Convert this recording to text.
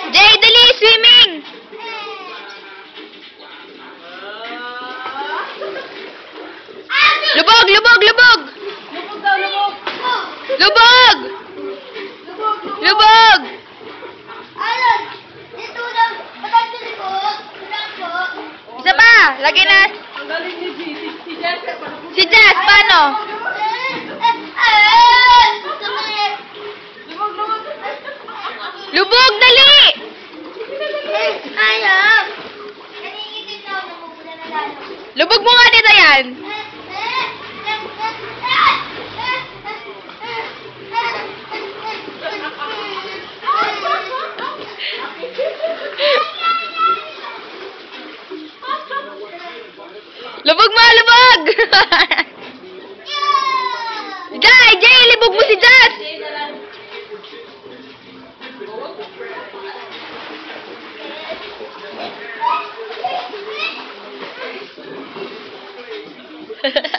Jay, dali! Swimming! Lubog! Lubog! Lubog! Lubog daw, lubog! Lubog! Lubog! Alan! Dito lang! Patay ko lubog! Isa pa! Lagyan na... Ang galing ni G. Si Jess. Si Jess, paano? Lubog, lubog! Lubog! Dali! Ayaw! Nangingitin na ako, namumula na lalo. Lubog mo nga dito yan! Lubog mo! Lubog! Jay! Jay! Libog mo si Jess! Ha ha ha.